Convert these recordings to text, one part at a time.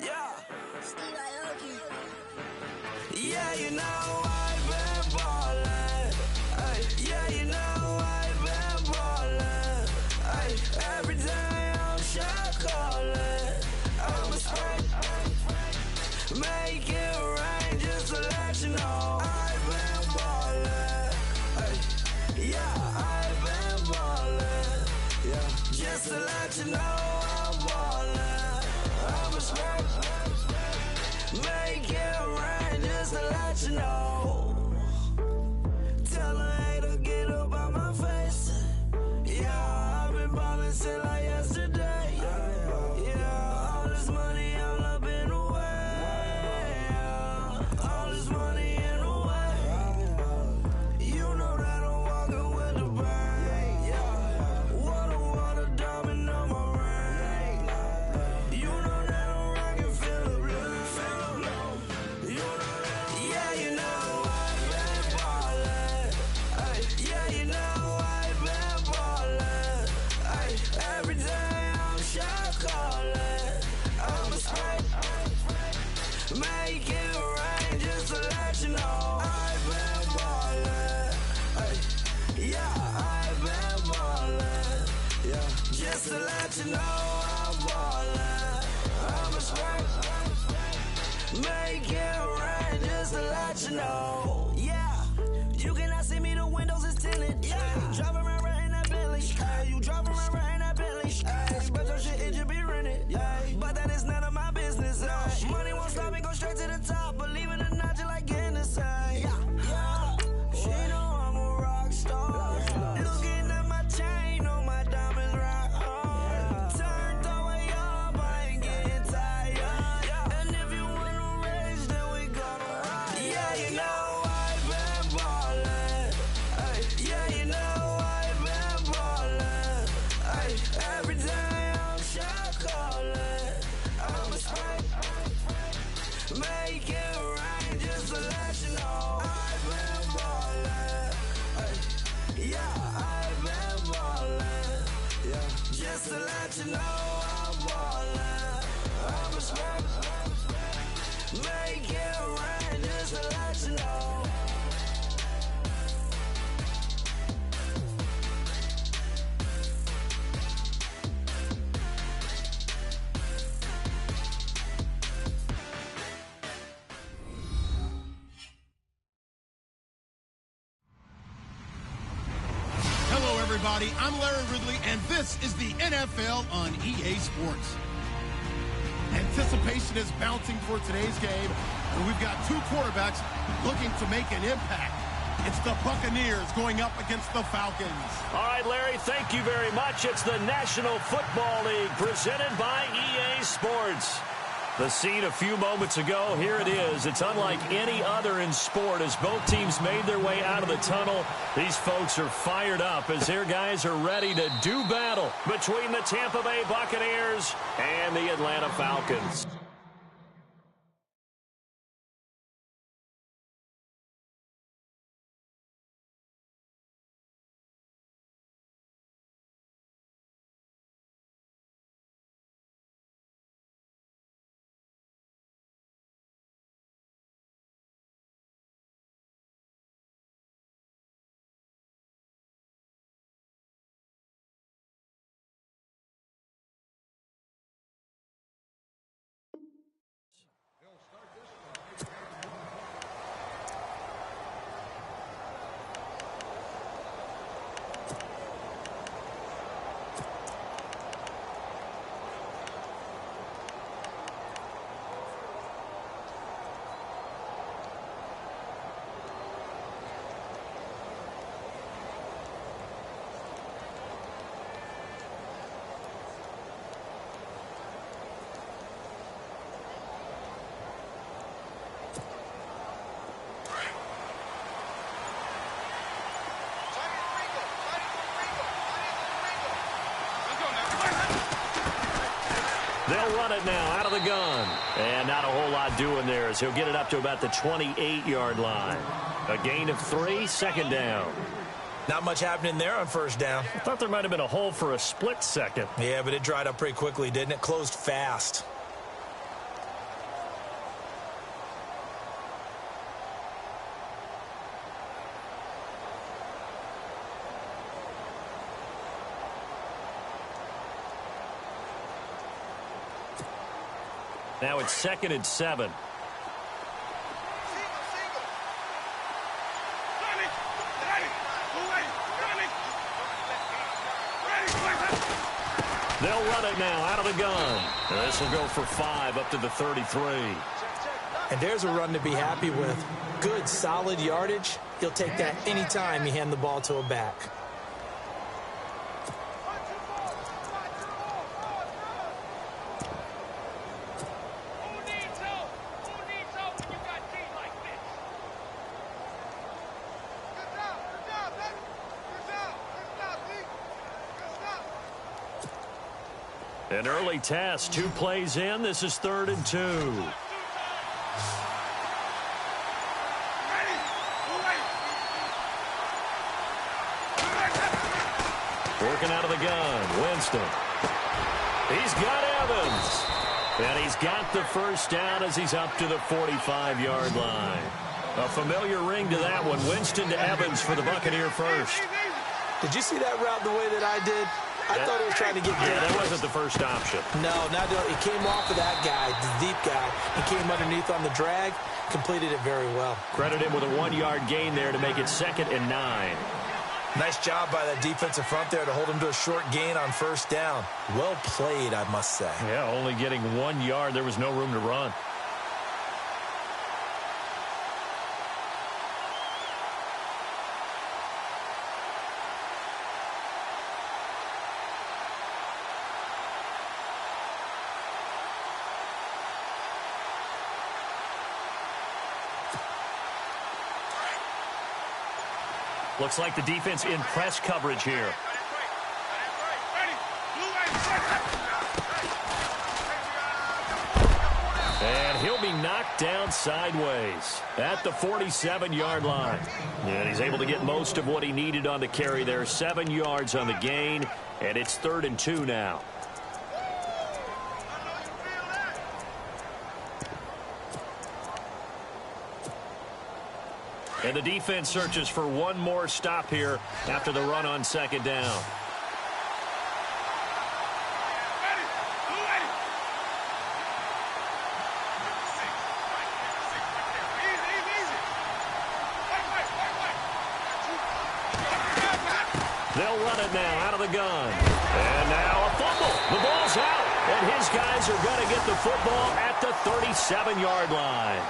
Yeah. Yeah, you know I've been ballin'. Ay, yeah, you know I've been ballin'. Ay, every day I'm shot callin'. I'm a spray, make it rain just to let you know I've been ballin'. Ay, yeah, I've been ballin'. Yeah, just to let you know I'm ballin'. I'm a spray, make it rain just to let you know. Tell a hater get up on my face. Yeah, I've been ballin' since like yesterday. Yeah, all this money all up in the way. Yeah, all this money in the way. You know that I'm walking with the bank. Yeah, water, diamond on my ring. You know that I'm rockin', feel the blue, feel the blue. You know that, yeah, you know I've been ballin'. Ay, yeah, you know I've been ballin'. Ay, every day I'm shot callin'. I'm a spray, make it rain just to let you know I've been ballin'. Ay, yeah, I've been ballin'. Yeah, just to let you know I'm ballin'. I'm a spray, make it rain just to let you know. Yeah, you cannot see me, the windows is tinted. Yeah, driving around right in that Bentley. Hey, you driving around right in that Bentley. Hey, but your shit, it just be rented. Yeah, but that is none of my business. Hey, money won't stop me, go straight to the top. Believe it or not, you like getting the same. Yeah, yeah, she know I'm a rock star. Looking at my chain, on my diamonds rock hard. Turned the way up, I ain't getting tired. And if you wanna race, then we gonna ride. Yeah, you know I've been ballin'. Ay, yeah, you know I've been ballin'. Ay, every day I'm shot callin'. I'm a spray, make it rain just to let you know I've been ballin'. Ay, yeah, I've been ballin'. Yeah, just to let you know I'm ballin'. I'm a spray, make it rain just to let you know. Hello, everybody. I'm Larry Ridley, and this is the NFL on EA Sports. Anticipation is bouncing for today's game, and we've got two quarterbacks looking to make an impact. It's the Buccaneers going up against the Falcons. All right, Larry, thank you very much. It's the National Football League presented by EA Sports. The scene a few moments ago, here it is. It's unlike any other in sport as both teams made their way out of the tunnel. These folks are fired up as their guys are ready to do battle between the Tampa Bay Buccaneers and the Atlanta Falcons. They'll run it now out of the gun. And not a whole lot doing there as he'll get it up to about the 28-yard line. A gain of 3, second down. Not much happening there on first down. I thought there might have been a hole for a split second. Yeah, but it dried up pretty quickly, didn't it? Closed fast. Now it's 2nd and 7. They'll run it now out of the gun. This will go for 5 up to the 33. And there's a run to be happy with. Good, solid yardage. He'll take that anytime you hand the ball to a back. An early test, 2 plays in. This is 3rd and 2. Working out of the gun, Winston. He's got Evans. And he's got the first down as he's up to the 45-yard line. A familiar ring to that one. Winston to Evans for the Buccaneer first. Did you see that route the way that I did? I thought he was trying to get Yeah, that wasn't the first option. No, it came off of that guy, the deep guy. He came underneath on the drag, completed it very well. Credit him with a 1-yard gain there to make it 2nd and 9. Nice job by that defensive front there to hold him to a short gain on first down. Well played, I must say. Yeah, only getting 1 yard. There was no room to run. Looks like the defense in press coverage here. And he'll be knocked down sideways at the 47-yard line. And he's able to get most of what he needed on the carry there. 7 yards on the gain, and it's 3rd and 2 now. And the defense searches for one more stop here after the run on 2nd down. They'll run it now out of the gun. And now a fumble. The ball's out. And his guys are going to get the football at the 37-yard line.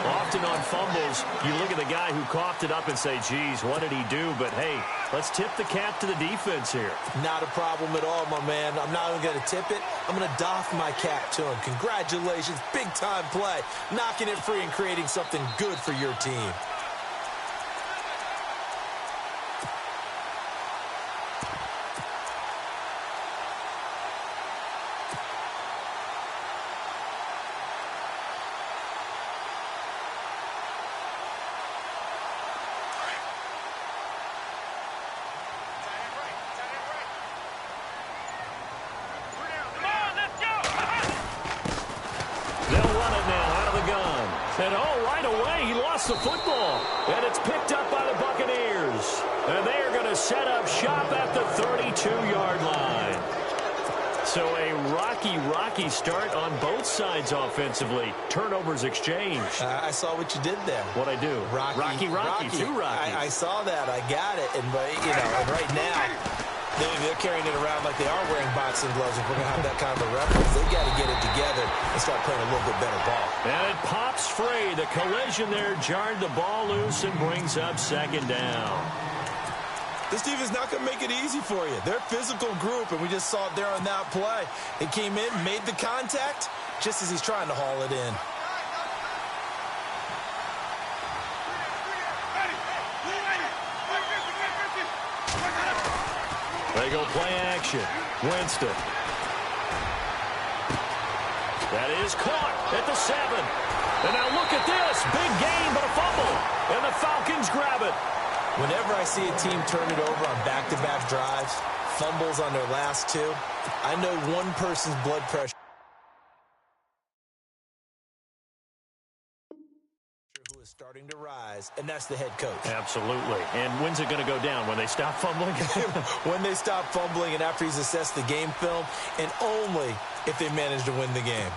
Often on fumbles, you look at the guy who coughed it up and say, geez, what did he do? But, hey, let's tip the cap to the defense here. Not a problem at all, my man. I'm not even going to tip it. I'm going to doff my cap to him. Congratulations. Big-time play. Knocking it free and creating something good for your team. And oh, right away, he lost the football. And it's picked up by the Buccaneers. And they are going to set up shop at the 32-yard line. So a rocky start on both sides offensively. Turnovers exchanged. I saw what you did there. What'd I do? Rocky. Too rocky. I saw that. I got it. And, and right now, they're carrying it around like they are wearing boxing gloves. If we're going to have that kind of a reference, they got to get it together and start playing a little bit better ball. And it pops free. The collision there jarred the ball loose and brings up 2nd down. This defense is not going to make it easy for you. They're a physical group, and we just saw it there on that play. They came in, made the contact, just as he's trying to haul it in. They go play action. Winston. That is caught at the 7. And now look at this. Big gain, but a fumble. And the Falcons grab it. Whenever I see a team turn it over on back-to-back drives, fumbles on their last 2, I know one person's blood pressure who is starting to rise, and that's the head coach. Absolutely. And when's it going to go down? When they stop fumbling? When they stop fumbling and after he's assessed the game film, and only if they manage to win the game.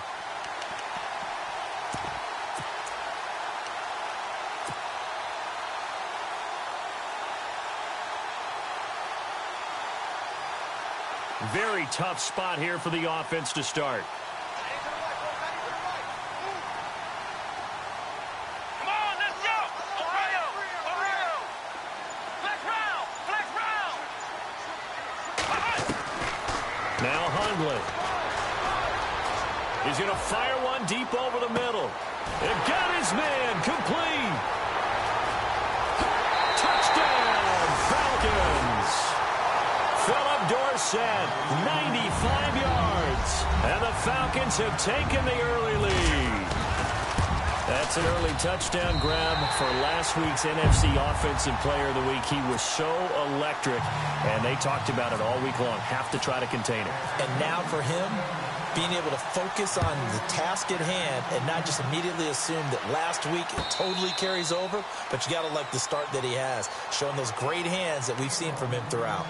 Very tough spot here for the offense to start. Come on, let's go! Ohio! Ohio! Flex round! Now Hundley. He's going to fire one deep over the middle. It got his man complete. Touchdown, Falcons. Philip Dorsett, 95 yards. And the Falcons have taken the early lead. That's an early touchdown grab for last week's NFC Offensive Player of the Week. He was so electric, and they talked about it all week long. Have to try to contain it. And now for him, being able to focus on the task at hand and not just immediately assume that last week it totally carries over, but you got to like the start that he has, showing those great hands that we've seen from him throughout.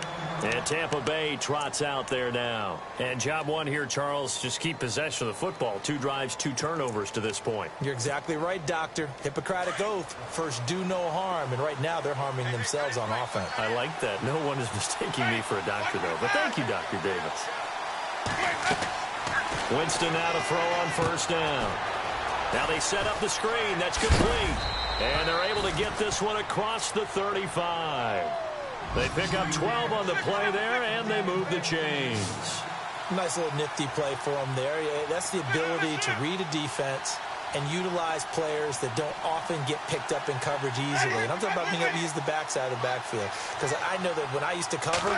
And Tampa Bay trots out there now. And job one here, Charles, just keep possession of the football. 2 drives, 2 turnovers to this point. You're exactly right, Doctor. Hippocratic oath, first do no harm, and right now they're harming themselves on offense. I like that. No one is mistaking me for a doctor, though. But thank you, Dr. Davis. Winston now to throw on first down. Now they set up the screen. That's complete. And they're able to get this one across the 35. They pick up 12 on the play there, and they move the chains. Nice little nifty play for them there. Yeah, that's the ability to read a defense and utilize players that don't often get picked up in coverage easily. And I'm talking about being able to use the backside of the backfield. Because I know that when I used to cover,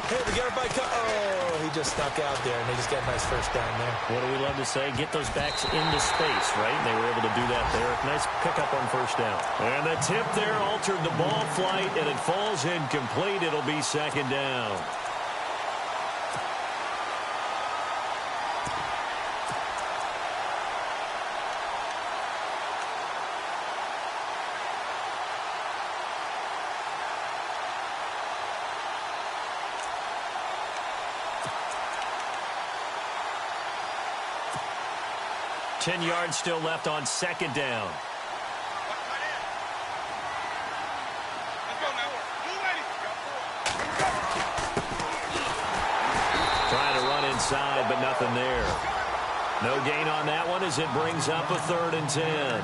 hey, we got everybody oh, he just snuck out there, and they just got a nice first down there. What do we love to say? Get those backs into space, right? And they were able to do that there. Nice pickup on first down. And the tip there altered the ball flight, and it falls incomplete. It'll be second down. Ten yards still left on second down. Trying to run inside, but nothing there. No gain on that one as it brings up a 3rd and 10.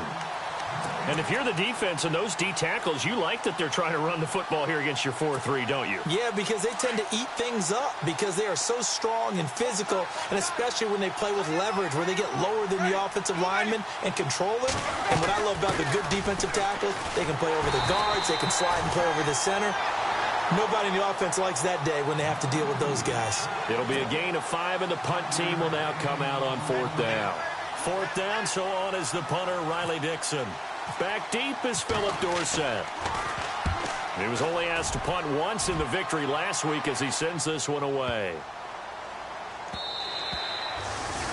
And if you're the defense and those D tackles, you like that they're trying to run the football here against your 4-3, don't you? Yeah, because they tend to eat things up because they are so strong and physical, and especially when they play with leverage where they get lower than the offensive lineman and control it. And what I love about the good defensive tackles, they can play over the guards, they can slide and play over the center. Nobody in the offense likes that day when they have to deal with those guys. It'll be a gain of 5, and the punt team will now come out on 4th down. 4th down, so on is the punter, Riley Dixon. Back deep is Philip Dorsett. He was only asked to punt once in the victory last week as he sends this one away.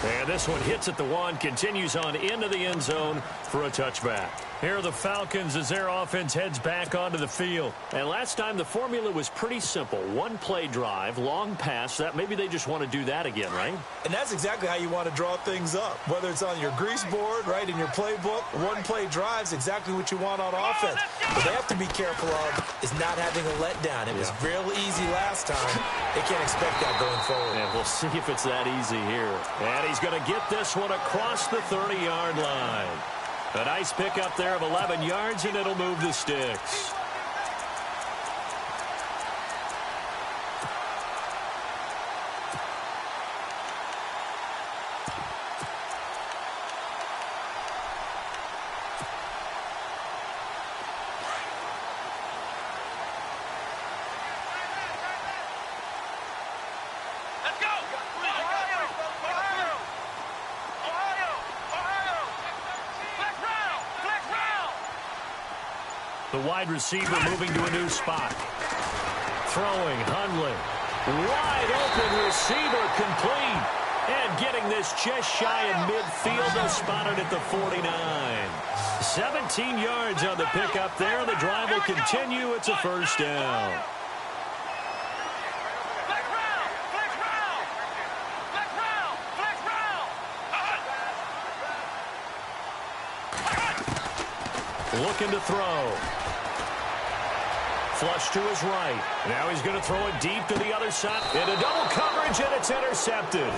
And this one hits at the 1, continues on into the end zone for a touchback. Here are the Falcons as their offense heads back onto the field. And last time the formula was pretty simple. 1-play drive, long pass. That maybe they just want to do that again, right? And that's exactly how you want to draw things up. Whether it's on your grease board, right, in your playbook, 1-play drive is exactly what you want on offense. What they have to be careful of is not having a letdown. It was real easy last time. They can't expect that going forward. And we'll see if it's that easy here. And he's going to get this one across the 30-yard line. A nice pickup there of 11 yards, and it'll move the sticks. The wide receiver moving to a new spot. Throwing, Hundley. Wide open receiver complete. And getting this just shy of midfield. They'll spot it at the 49. 17 yards on the pickup there. The drive will continue. It's a first down. Looking to throw. Flush to his right. Now he's going to throw it deep to the other side. Into double coverage, and it's intercepted.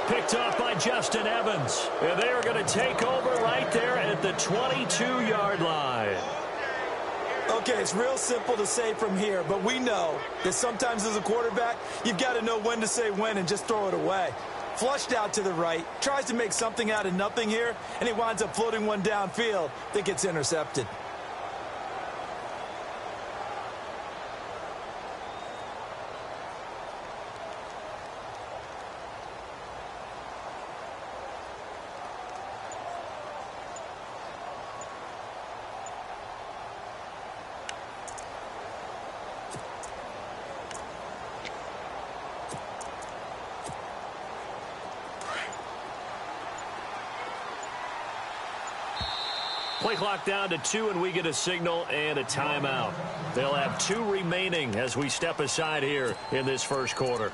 Picked off by Justin Evans. And they are going to take over right there at the 22-yard line. Okay, it's real simple to say from here, but we know that sometimes as a quarterback, you've got to know when to say when and just throw it away. Flushed out to the right, tries to make something out of nothing here, and he winds up floating one downfield that gets intercepted. Play clock down to 2, and we get a signal and a timeout. They'll have 2 remaining as we step aside here in this first quarter.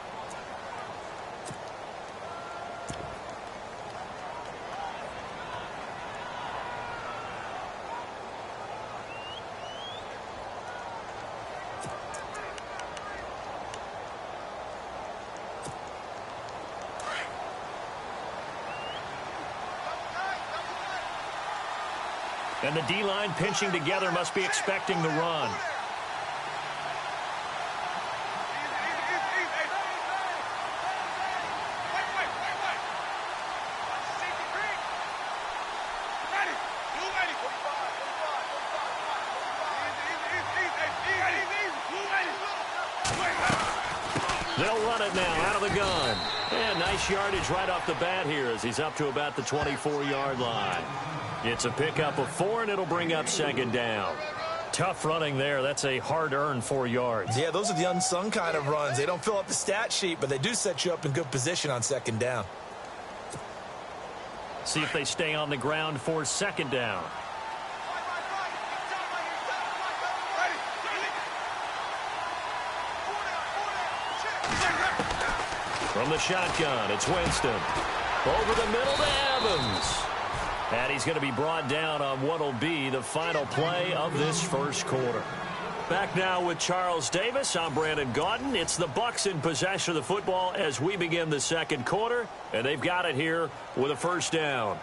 And the D-line pinching together must be expecting the run. They'll run it now out of the gun. And nice yardage right off the bat here as he's up to about the 24-yard line. It's a pickup of 4, and it'll bring up second down. Tough running there. That's a hard-earned 4 yards. Yeah, those are the unsung kind of runs. They don't fill up the stat sheet, but they do set you up in good position on second down. See if they stay on the ground for second down. From the shotgun, it's Winston. Over the middle to Evans. And he's going to be brought down on what will be the final play of this first quarter. Back now with Charles Davis. I'm Brandon Gaudin. It's the Bucs in possession of the football as we begin the second quarter. And they've got it here with a first down.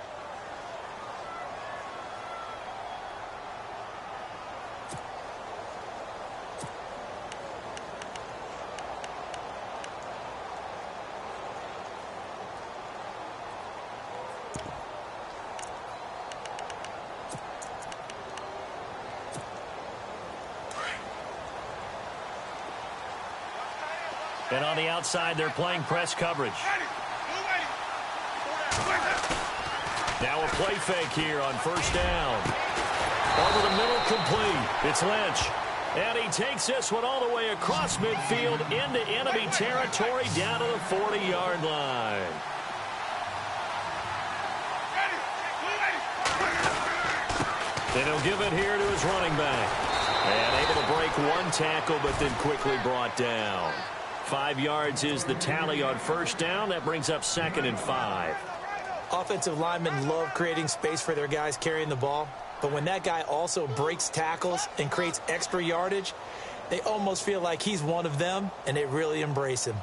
And on the outside, they're playing press coverage. Now a play fake here on first down. Over the middle, complete. It's Lynch. And he takes this one all the way across midfield into enemy territory down to the 40-yard line. And he'll give it here to his running back. And able to break one tackle, but then quickly brought down. 5 yards is the tally on first down. That brings up 2nd and 5. Offensive linemen love creating space for their guys carrying the ball. But when that guy also breaks tackles and creates extra yardage, they almost feel like he's one of them, and they really embrace him.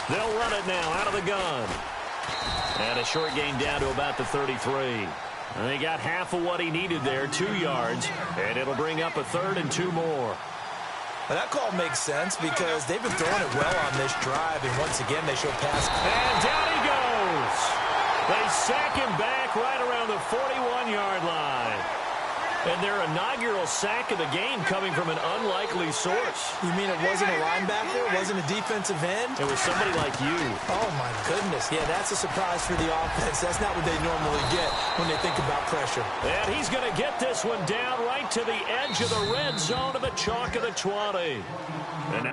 They'll run it now out of the gun. And a short gain down to about the 33. And they got half of what he needed there, 2 yards. And it'll bring up a 3rd and 2 more. Well, that call makes sense because they've been throwing it well on this drive. And once again, they show pass. And down he goes. They sack him back right around the 41-yard line. And their inaugural sack of the game coming from an unlikely source. You mean it wasn't a linebacker? It wasn't a defensive end? It was somebody like you. Oh, my goodness. Yeah, that's a surprise for the offense. That's not what they normally get when they think about pressure. And he's going to get this one down right to the edge of the red zone of the chalk of the 20. And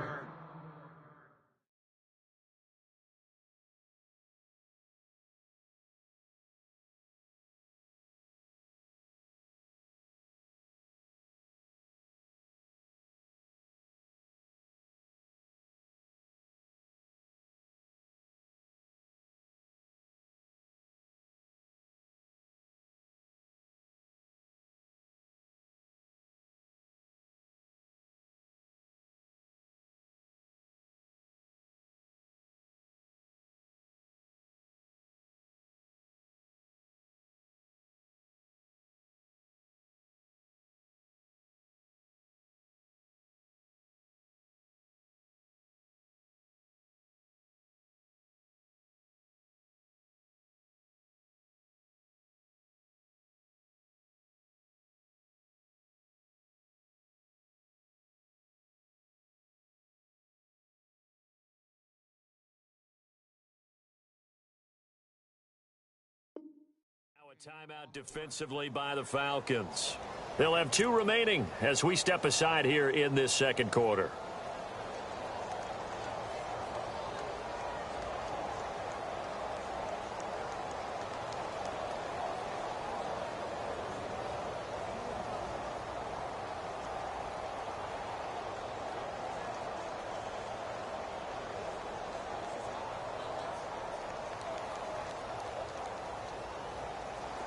a timeout defensively by the Falcons. They'll have 2 remaining as we step aside here in this second quarter.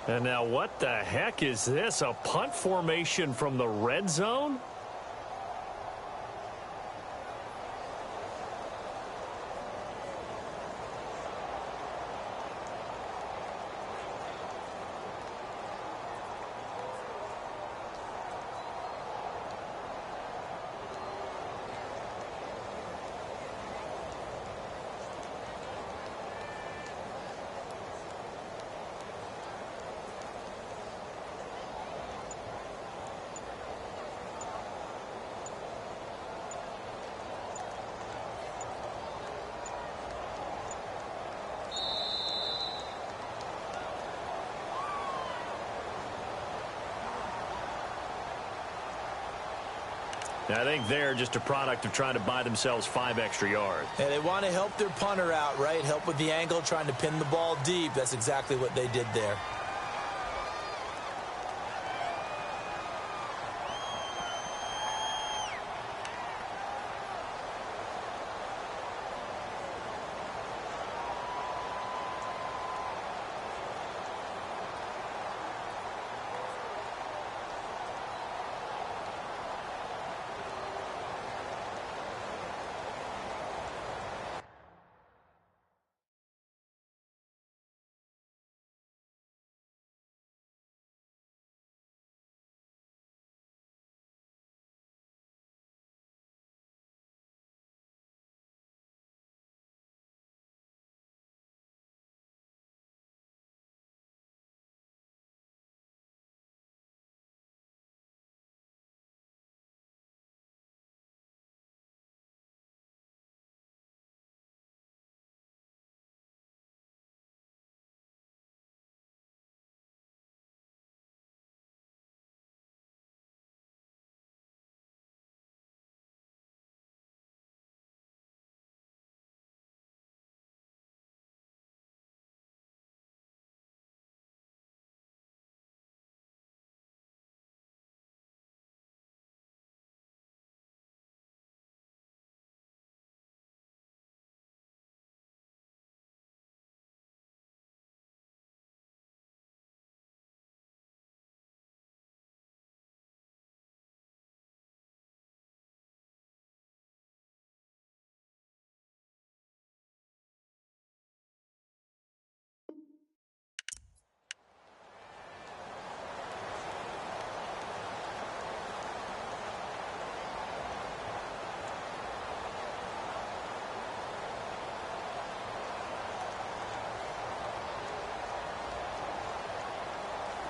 And now what the heck is this? A punt formation from the red zone? I think they're just a product of trying to buy themselves 5 extra yards. And they want to help their punter out, right? Help with the angle, trying to pin the ball deep. That's exactly what they did there.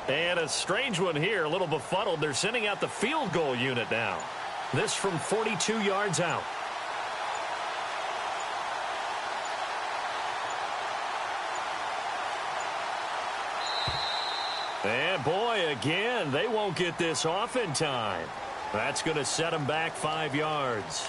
And a strange one here, a little befuddled. They're sending out the field goal unit now. This from 42 yards out. And boy, again, they won't get this off in time. That's going to set them back 5 yards.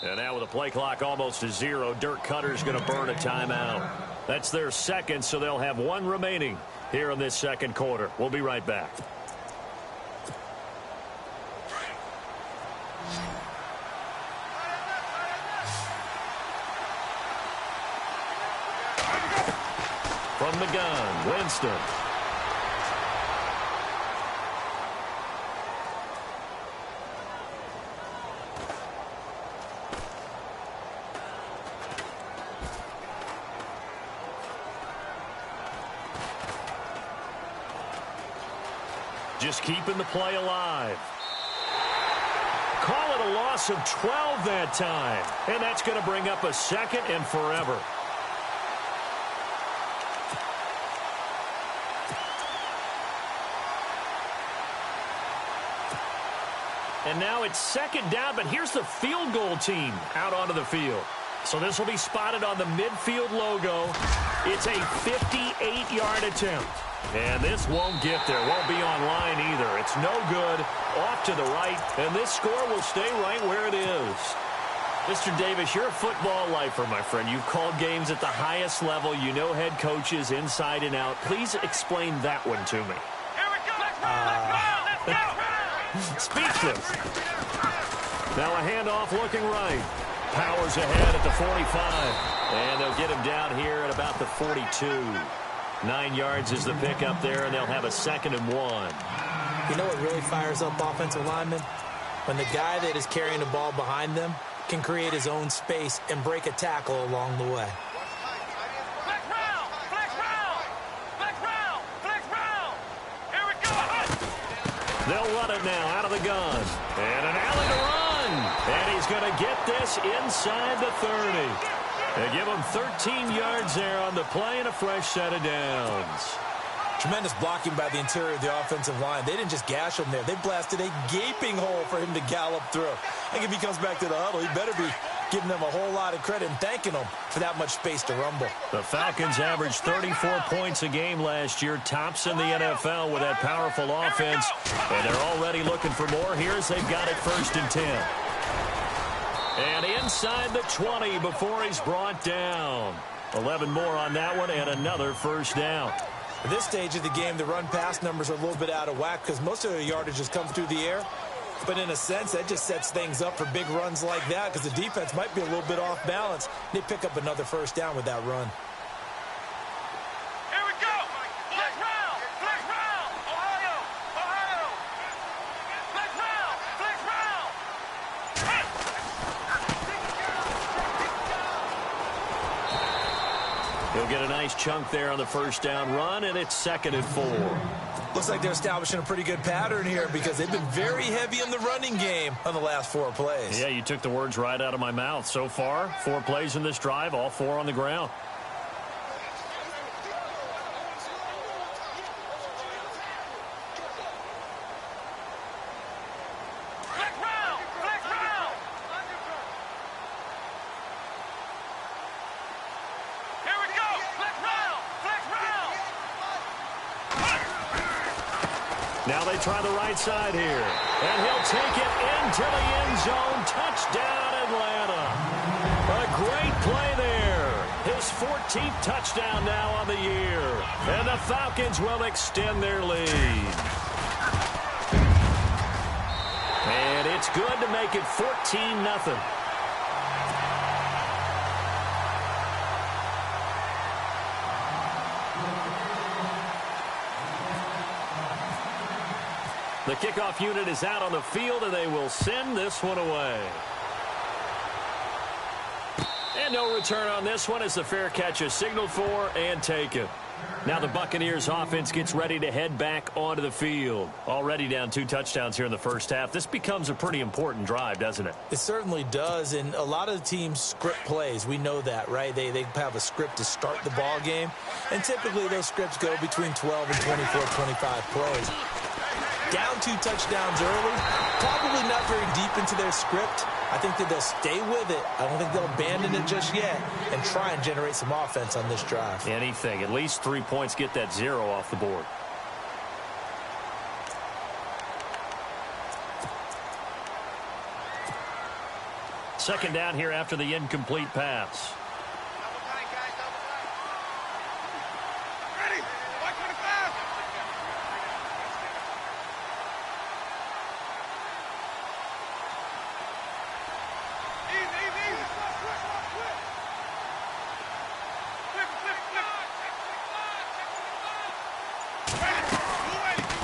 And now with the play clock almost to 0, Dirk Cutter's going to burn a timeout. That's their second, so they'll have one remaining here in this second quarter. We'll be right back. From the gun, Winston. Just keeping the play alive. Call it a loss of 12 that time. And that's going to bring up a second and forever. And now it's second down, but here's the field goal team out onto the field. So this will be spotted on the midfield logo. It's a 58-yard attempt. And this won't get there. Won't be on line either. It's no good. Off to the right. And this score will stay right where it is. Mr. Davis, you're a football lifer, my friend. You've called games at the highest level. You know head coaches inside and out. Please explain that one to me. Here we go. Let's go. Speechless. Now a handoff looking right. Powers ahead at the 45. And they'll get him down here at about the 42. 9 yards is the pickup there, and they'll have a 2nd and 1. You know what really fires up offensive linemen? When the guy that is carrying the ball behind them can create his own space and break a tackle along the way. Flex round. Flex round. Flex round. Flex round. Here we go. They'll run it now out of the gun. And an alley to run. And he's going to get this inside the 30. They give him 13 yards there on the play and a fresh set of downs. Tremendous blocking by the interior of the offensive line. They didn't just gash him there. They blasted a gaping hole for him to gallop through. I think if he comes back to the huddle, he better be giving them a whole lot of credit and thanking them for that much space to rumble. The Falcons averaged 34 points a game last year, tops in the NFL with that powerful offense. And they're already looking for more here as they've got it 1st and 10. And inside the 20 before he's brought down. 11 more on that one and another 1st down. At this stage of the game, the run-pass numbers are a little bit out of whack because most of the yardage just comes through the air. But in a sense, that just sets things up for big runs like that because the defense might be a little bit off balance. They pick up another 1st down with that run. Here we go. Flex round. Flex round. Ohio. Ohio. Flex round. Flex round. He'll get a nice chunk there on the 1st down run, and it's 2nd and 4. Looks like they're establishing a pretty good pattern here because they've been very heavy in the running game on the last 4 plays. Yeah, you took the words right out of my mouth. So far, 4 plays in this drive, all 4 on the ground. Now they try the right side here. And he'll take it into the end zone. Touchdown, Atlanta. A great play there. His 14th touchdown now on the year. And the Falcons will extend their lead. And it's good to make it 14-0. The kickoff unit is out on the field, and they will send this one away. And no return on this one as the fair catch is signaled for and taken. Now the Buccaneers offense gets ready to head back onto the field. Already down 2 touchdowns here in the first half. This becomes a pretty important drive, doesn't it? It certainly does, and a lot of the teams script plays. We know that, right? They have a script to start the ball game, and typically those scripts go between 12 and 24, 25 plays. Down 2 touchdowns early, probably not very deep into their script. I think that they'll stay with it. I don't think they'll abandon it just yet and try and generate some offense on this drive. Anything. At least 3 points, get that 0 off the board. Second down here after the incomplete pass.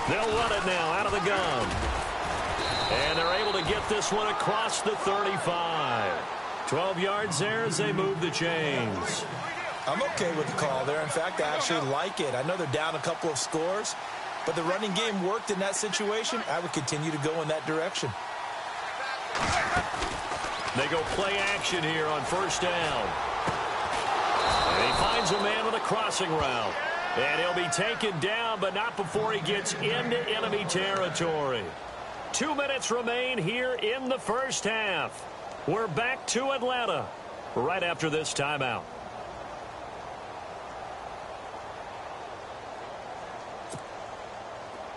They'll run it now out of the gun. And they're able to get this one across the 35. 12 yards there as they move the chains. I'm okay with the call there. In fact, I actually like it. I know they're down a couple of scores, but the running game worked in that situation. I would continue to go in that direction. They go play action here on first down. And he finds a man with a crossing route. And he'll be taken down, but not before he gets into enemy territory. 2 minutes remain here in the first half. We're back to Atlanta right after this timeout.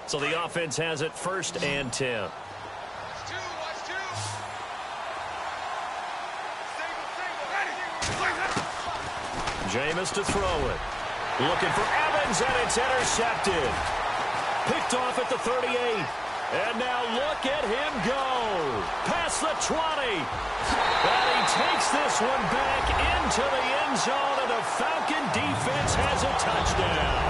So the offense has it 1st and 10. Jameis to throw it. Looking for Evans, and it's intercepted. Picked off at the 38. And now look at him go. Past the 20. And he takes this one back into the end zone, and the Falcon defense has a touchdown.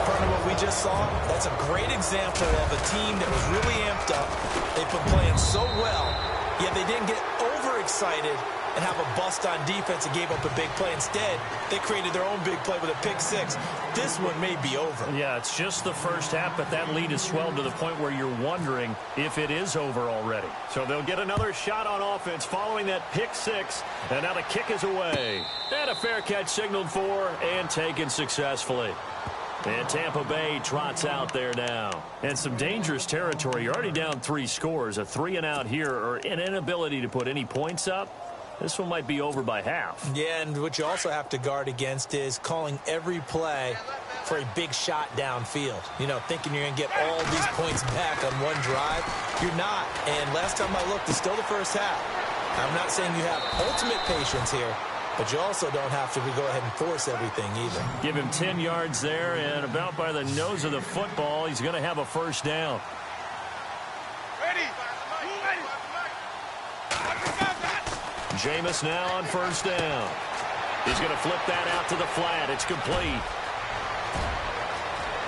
Part of what we just saw, that's a great example of a team that was really amped up. They've been playing so well, yet they didn't get overexcited and have a bust on defense and gave up a big play. Instead, they created their own big play with a pick 6. This one may be over. Yeah, it's just the first half, but that lead has swelled to the point where you're wondering if it is over already. So they'll get another shot on offense following that pick 6, and now the kick is away. And a fair catch signaled for and taken successfully. And Tampa Bay trots out there now. And some dangerous territory. You're already down 3 scores. A 3-and-out here, or an inability to put any points up. This one might be over by half. Yeah, and what you also have to guard against is calling every play for a big shot downfield. You know, thinking you're going to get all these points back on one drive. You're not. And last time I looked, it's still the first half. I'm not saying you have ultimate patience here, but you also don't have to go ahead and force everything either. Give him 10 yards there, and about by the nose of the football, he's going to have a first down. Jameis now on first down. He's going to flip that out to the flat. It's complete.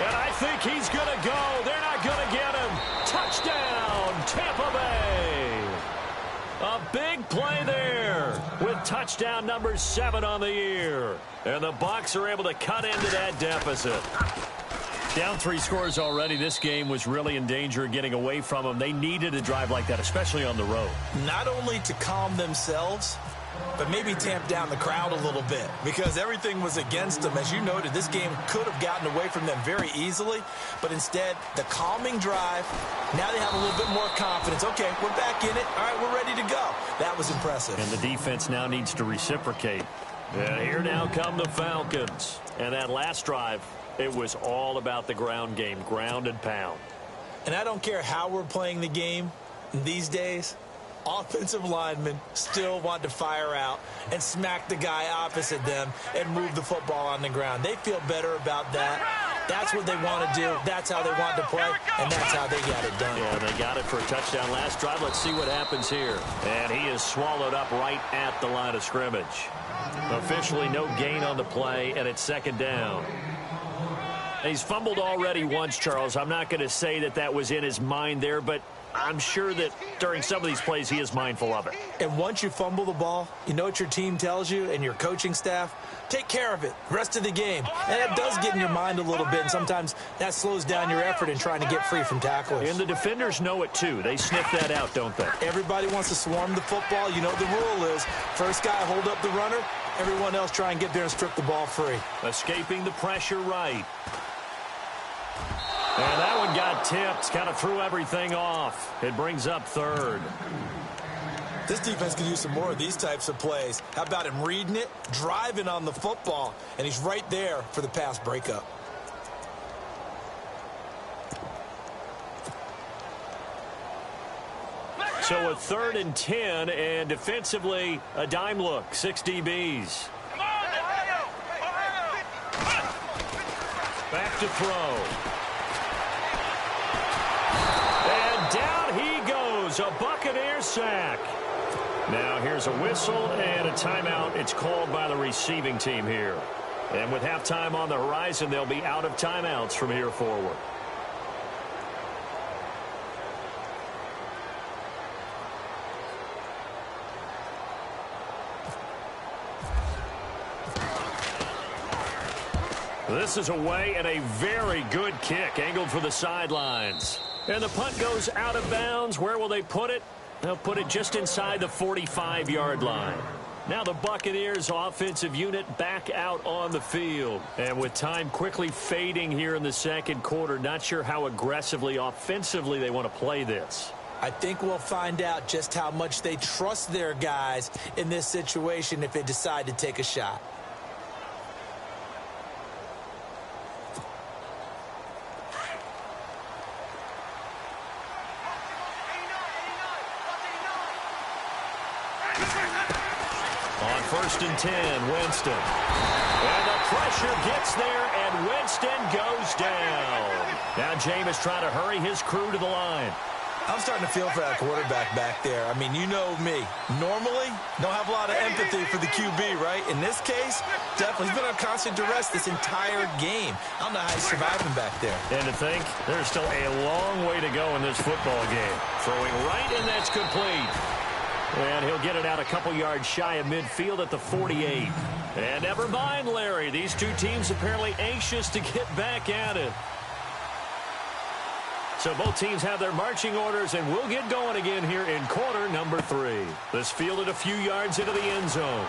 And I think he's going to go. They're not going to get him. Touchdown, Tampa Bay. A big play there with touchdown number 7 on the year. And the Bucs are able to cut into that deficit. Down 3 scores already. This game was really in danger of getting away from them. They needed a drive like that, especially on the road. Not only to calm themselves, but maybe tamp down the crowd a little bit, because everything was against them. As you noted, this game could have gotten away from them very easily, but instead, the calming drive, now they have a little bit more confidence. Okay, we're back in it. All right, we're ready to go. That was impressive. And the defense now needs to reciprocate. And here now come the Falcons. And that last drive, It was all about the ground game, ground and pound. And I don't care how we're playing the game these days, offensive linemen still want to fire out and smack the guy opposite them and move the football on the ground. They feel better about that. That's what they want to do. That's how they want to play, and that's how they got it done. Yeah, they got it for a touchdown last drive. Let's see what happens here. And he is swallowed up right at the line of scrimmage. Officially no gain on the play, and it's second down. He's fumbled already once, Charles. I'm not going to say that that was in his mind there, but I'm sure that during some of these plays he is mindful of it. And once you fumble the ball, you know what your team tells you and your coaching staff? Take care of it rest of the game. And it does get in your mind a little bit, and sometimes that slows down your effort in trying to get free from tacklers. And the defenders know it too. They sniff that out, don't they? Everybody wants to swarm the football. You know the rule is first guy hold up the runner, everyone else try and get there and strip the ball free. Escaping the pressure right. And that one got tipped, kind of threw everything off. It brings up third. This defense could use some more of these types of plays. How about him reading it, driving on the football, and he's right there for the pass breakup. So a 3rd and 10, and defensively a dime look, 6 DBs. Back to throw. And down he goes, a Buccaneer sack. Now here's a whistle and a timeout. It's called by the receiving team here. And with halftime on the horizon, they'll be out of timeouts from here forward. This is away and a very good kick angled for the sidelines. And the punt goes out of bounds. Where will they put it? They'll put it just inside the 45-yard line. Now the Buccaneers offensive unit back out on the field. And with time quickly fading here in the second quarter, not sure how aggressively offensively they want to play this. I think we'll find out just how much they trust their guys in this situation if they decide to take a shot. On 1st and 10, Winston. And the pressure gets there, and Winston goes down. Now Jameis trying to hurry his crew to the line. I'm starting to feel for that quarterback back there. I mean, you know me. Normally, don't have a lot of empathy for the QB, right? In this case, definitely. He's been on constant duress this entire game. I don't know how he's surviving back there. And to think, there's still a long way to go in this football game. Throwing right, and that's complete. And he'll get it out a couple yards shy of midfield at the 48. And never mind, Larry. These two teams apparently anxious to get back at it. So both teams have their marching orders, and we'll get going again here in quarter number 3. This fielded a few yards into the end zone.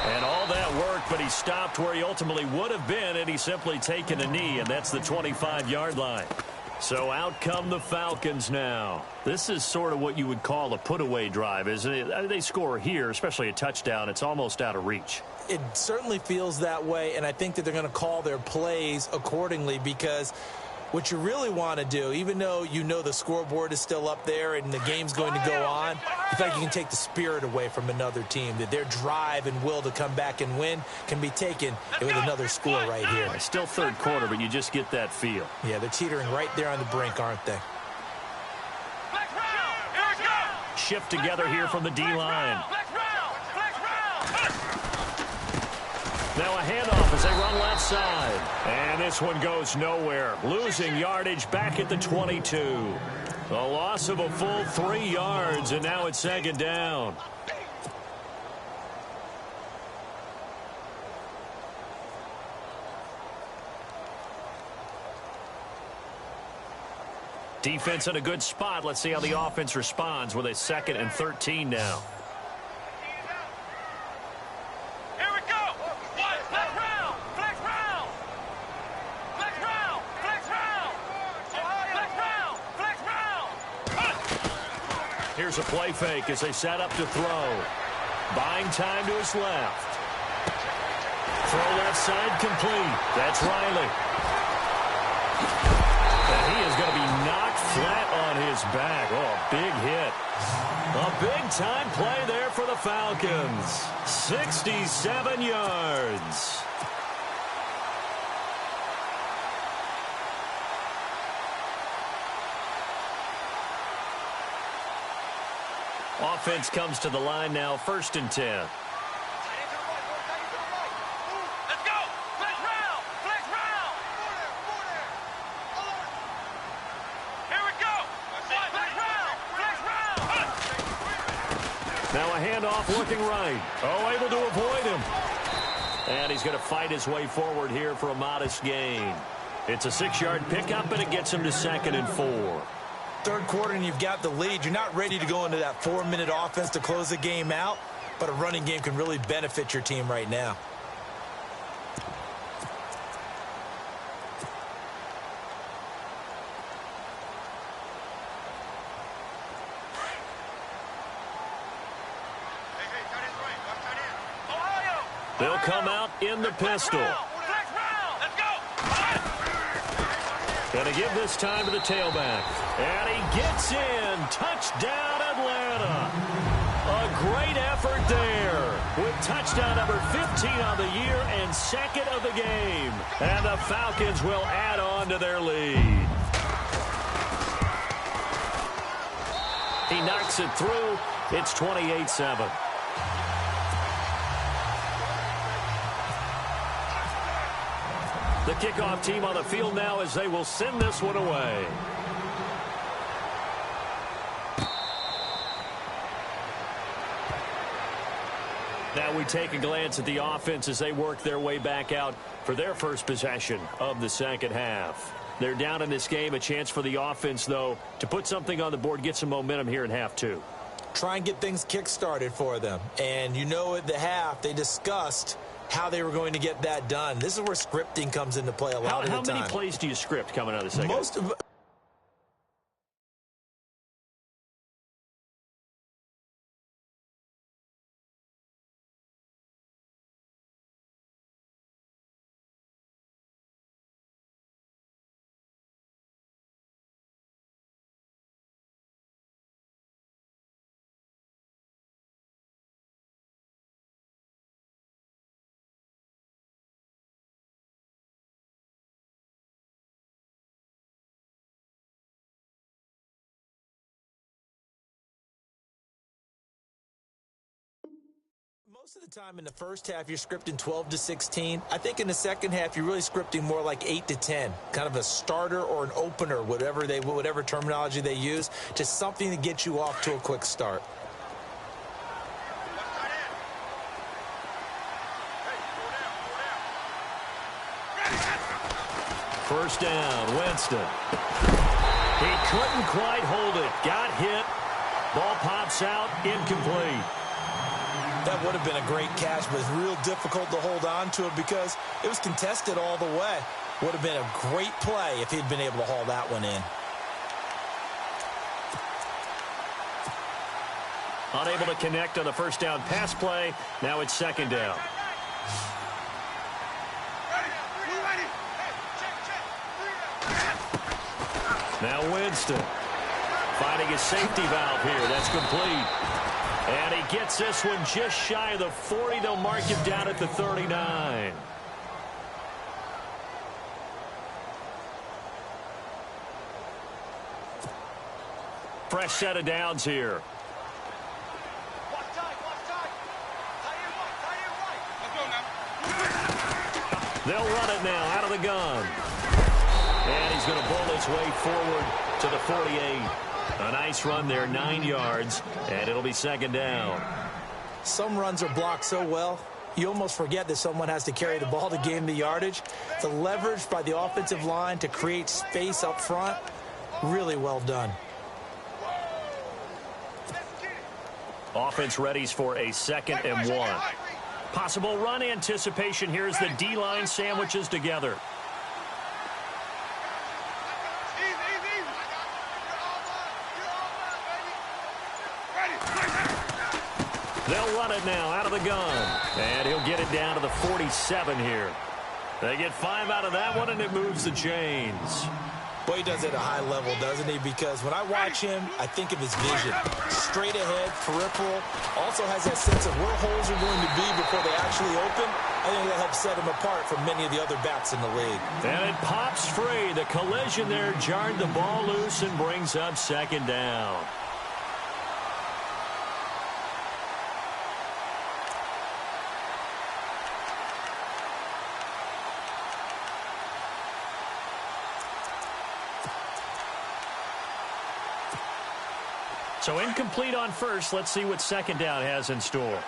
And all that work, but he stopped where he ultimately would have been, and he's simply taken a knee, and that's the 25-yard line. So out come the Falcons now. This is sort of what you would call a put-away drive, isn't it? They score here, especially a touchdown. It's almost out of reach. It certainly feels that way, and I think that they're going to call their plays accordingly because what you really want to do, even though you know the scoreboard is still up there and the game's going to go on, you feel like you can take the spirit away from another team, that their drive and will to come back and win can be taken with another score right here. It's still third quarter, but you just get that feel. Yeah, they're teetering right there on the brink, aren't they? Shift together here from the D-line. Now a handoff as they run left side. And this one goes nowhere. Losing yardage back at the 22. A loss of a full 3 yards, and now it's second down. Defense in a good spot. Let's see how the offense responds with a 2nd and 13 now. Here's a play fake as they set up to throw. Buying time to his left. Throw left side complete. That's Riley. And he is going to be knocked flat on his back. Oh, a big hit. A big-time play there for the Falcons. 67 yards. Offense comes to the line now, 1st and 10. Let's go. Flex round. Flex round. Here we go. Flex round. Flex round. Now a handoff looking right. Oh, able to avoid him. And he's going to fight his way forward here for a modest gain. It's a 6-yard pickup, and it gets him to 2nd and 4. Third quarter and you've got the lead. You're not ready to go into that 4-minute offense to close the game out, but a running game can really benefit your team right now. They'll come out in the pistol. Flex round. Let's go. Going to give this time to the tailback. And he gets in. Touchdown, Atlanta. A great effort there with touchdown number 15 on the year and 2nd of the game. And the Falcons will add on to their lead. He knocks it through. It's 28-7. The kickoff team on the field now as they will send this one away. Now we take a glance at the offense as they work their way back out for their first possession of the second half. They're down in this game. A chance for the offense, though, to put something on the board, get some momentum here in half 2. Try and get things kick-started for them. And you know at the half, they discussed how they were going to get that done. This is where scripting comes into play a lot of the time. How many plays do you script coming out of the second? Most of of the time in the first half, you're scripting 12 to 16. I think in the second half, you're really scripting more like 8 to 10, kind of a starter or an opener, whatever terminology they use, just something to get you off to a quick start. First down, Winston. He couldn't quite hold it. Got hit. Ball pops out, incomplete. That would have been a great catch, but it's real difficult to hold on to it because it was contested all the way. Would have been a great play if he'd been able to haul that one in. Unable to connect on the first down pass play. Now it's 2nd down. Now Winston finding his safety valve here. That's complete. And he gets this one just shy of the 40. They'll mark him down at the 39. Fresh set of downs here. They'll run it now out of the gun. And he's going to bowl his way forward to the 48. A nice run there, 9 yards, and it'll be 2nd down. Some runs are blocked so well, you almost forget that someone has to carry the ball to gain the yardage. The leverage by the offensive line to create space up front, really well done. Offense readies for a 2nd and 1. Possible run anticipation here as the D-line sandwiches together. They'll run it now out of the gun. And he'll get it down to the 47 here. They get 5 out of that one, and it moves the chains. Boy, he does it at a high level, doesn't he? Because when I watch him, I think of his vision. Straight ahead, peripheral. Also has that sense of where holes are going to be before they actually open. I think that helps set him apart from many of the other backs in the league. And it pops free. The collision there jarred the ball loose and brings up second down. So incomplete on first. Let's see what second down has in store.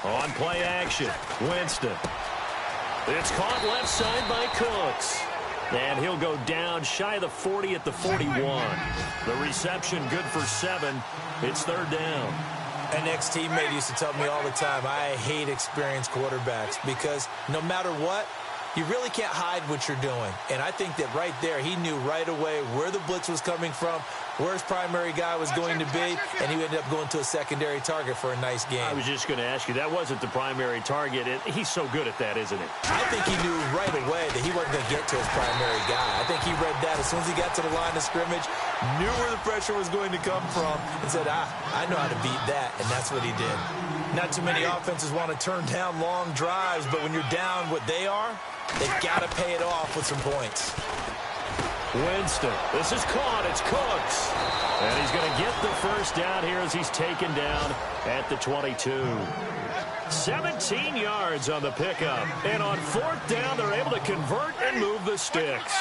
On play action, Winston. It's caught left side by Cooks. And he'll go down shy of the 40 at the 41. The reception good for 7. It's third down. An ex-teammate used to tell me all the time, I hate experienced quarterbacks because no matter what, you really can't hide what you're doing. And I think that right there, he knew right away where the blitz was coming from, where his primary guy was going to be, and he ended up going to a secondary target for a nice game. I was just going to ask you, that wasn't the primary target. He's so good at that, isn't he? I think he knew right away that he wasn't going to get to his primary guy. I think he read that as soon as he got to the line of scrimmage, knew where the pressure was going to come from, and said, I know how to beat that, and that's what he did. Not too many offenses want to turn down long drives, but when you're down what they are, they've got to pay it off with some points. Winston. This is caught. It's Cooks. And he's going to get the first down here as he's taken down at the 22. 17 yards on the pickup. And on fourth down, they're able to convert and move the sticks.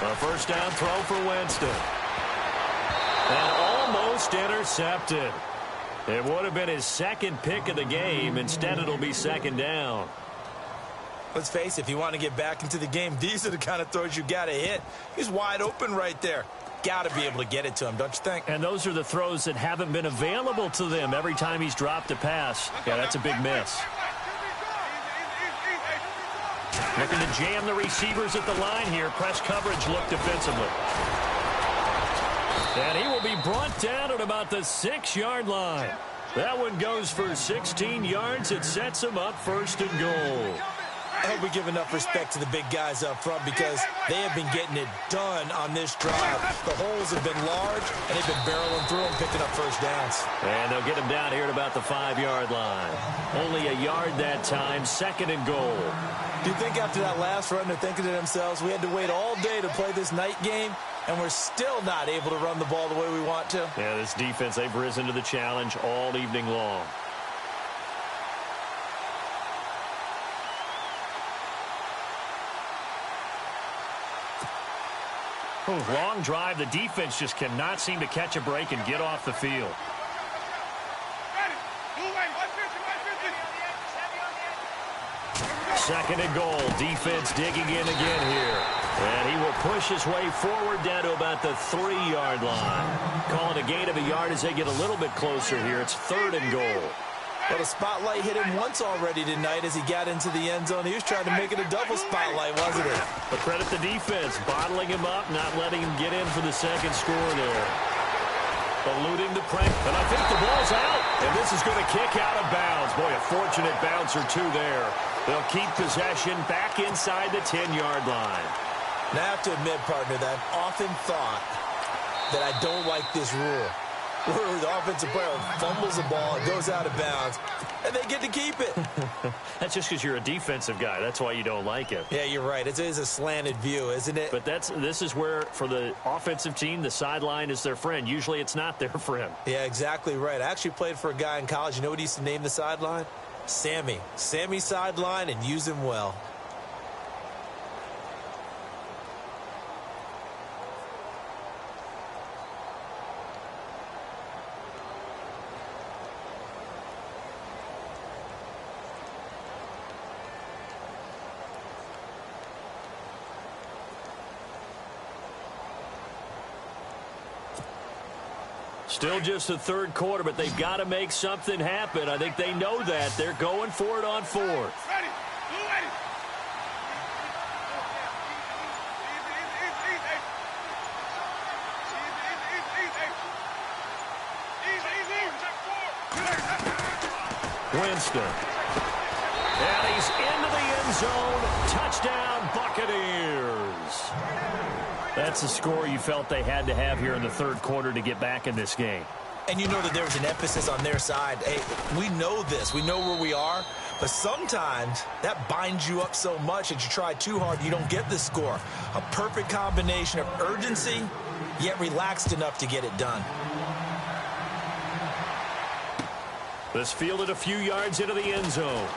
A first down throw for Winston. And almost intercepted. It would have been his second pick of the game. Instead, it'll be second down. Let's face it, if you want to get back into the game, these are the kind of throws you got to hit. He's wide open right there. Got to be able to get it to him, don't you think? And those are the throws that haven't been available to them every time he's dropped a pass. Yeah, that's a big miss. Looking to jam the receivers at the line here. Press coverage look defensively. And he will be brought down at about the 6-yard line. That one goes for 16 yards. It sets him up first and goal. I hope we give enough respect to the big guys up front because they have been getting it done on this drive. The holes have been large, and they've been barreling through them, picking up first downs. And they'll get him down here at about the 5-yard line. Only a yard that time, second and goal. Do you think after that last run they're thinking to themselves, we had to wait all day to play this night game, and we're still not able to run the ball the way we want to? Yeah, this defense, they've risen to the challenge all evening long. Long drive. The defense just cannot seem to catch a break and get off the field. Second and goal. Defense digging in again here. And he will push his way forward down to about the 3-yard line. Calling a gain of a yard as they get a little bit closer here. It's third and goal. Well, the spotlight hit him once already tonight as he got into the end zone. He was trying to make it a double spotlight, wasn't it? But credit the defense, bottling him up, not letting him get in for the second score there. Eluding the prank, and I think the ball's out. And this is going to kick out of bounds. Boy, a fortunate bounce or two there. They'll keep possession back inside the 10-yard line. Now, I have to admit, partner, that I've often thought that I don't like this rule, where the offensive player fumbles the ball, it goes out of bounds, and they get to keep it. That's just because you're a defensive guy. That's why you don't like it. Yeah, you're right. It is a slanted view, isn't it? But this is where, for the offensive team, the sideline is their friend. Usually it's not their friend. Yeah, exactly right. I actually played for a guy in college. You know what he used to name the sideline? Sammy. Sammy sideline, and use him well. Still just the third quarter, but they've got to make something happen. I think they know that. They're going for it on fourth. Winston. And he's into the end zone. Touchdown, Buccaneers. That's the score you felt they had to have here in the third quarter to get back in this game. And you know that there was an emphasis on their side. Hey, we know this. We know where we are. But sometimes that binds you up so much that you try too hard, you don't get the score. A perfect combination of urgency, yet relaxed enough to get it done. This fielded a few yards into the end zone.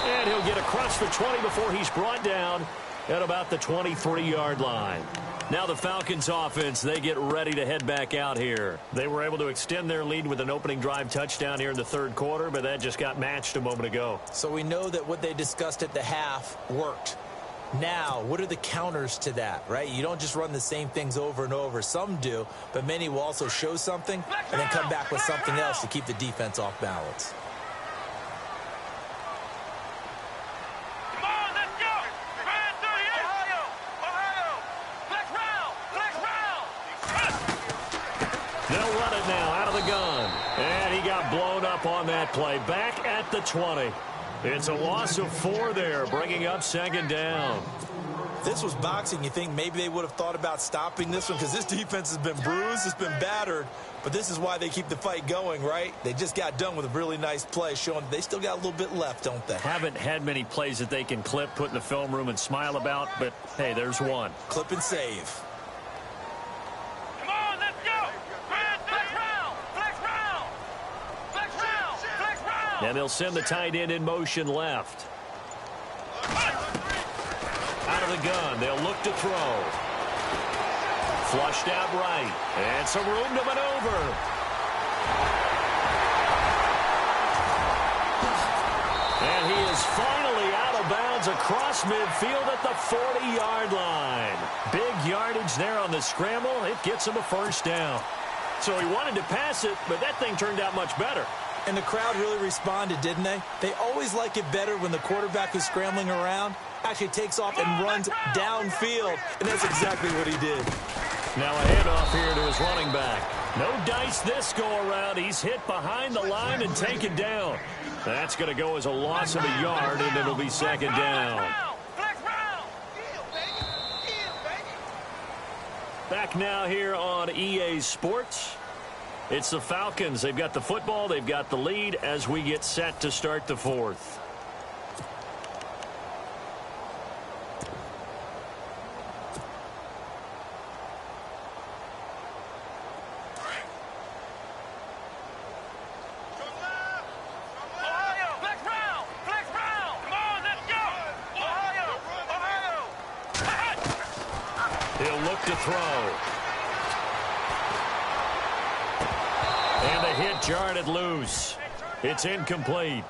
And he'll get across the 20 before he's brought down at about the 23-yard line. Now the Falcons offense, they get ready to head back out here. They were able to extend their lead with an opening drive touchdown here in the third quarter, but that just got matched a moment ago. So we know that what they discussed at the half worked. Now, what are the counters to that, right? You don't just run the same things over and over. Some do, but many will also show something and then come back with something else to keep the defense off balance. They'll run it now out of the gun. And he got blown up on that play. Back at the 20. It's a loss of 4 there, bringing up second down. If this was boxing, you think maybe they would have thought about stopping this one because this defense has been bruised, it's been battered, but this is why they keep the fight going, right? They just got done with a really nice play showing they still got a little bit left, don't they? Haven't had many plays that they can clip, put in the film room and smile about, but hey, there's one. Clip and save. Come on, let's go! Flex round! Flex round! Flex round! Flex round! And they'll send the tight end in motion left. Out of the gun, they'll look to throw. Flushed out right. And some room to maneuver. And he is finally out of bounds across midfield at the 40-yard line. Big yardage there on the scramble. It gets him a first down. So he wanted to pass it, but that thing turned out much better. And the crowd really responded, didn't they? They always like it better when the quarterback who's scrambling around actually takes off and runs downfield. And that's exactly what he did. Now a handoff here to his running back. No dice this go-around. He's hit behind the line and taken down. That's going to go as a loss of a yard, and it'll be second down. Back now here on EA Sports. It's the Falcons. They've got the football. They've got the lead as we get set to start the fourth. He'll look to throw. And the hit jarred it loose. It's incomplete.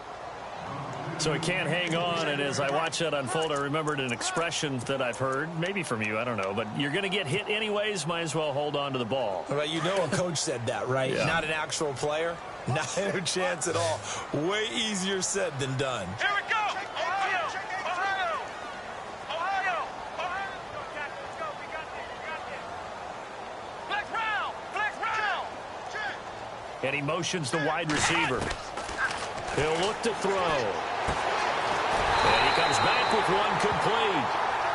So he can't hang on, and as I watch that unfold, I remembered an expression that I've heard, maybe from you, I don't know, but you're going to get hit anyways, might as well hold on to the ball. Well, you know a coach said that, right? Yeah. Not an actual player. Not a chance at all. Way easier said than done. Here we go! Ohio! Ohio! Ohio! Ohio! Let's go, we got this, we got this. Flex round! Flex round! And he motions the wide receiver. He'll look to throw. And he comes back with one complete.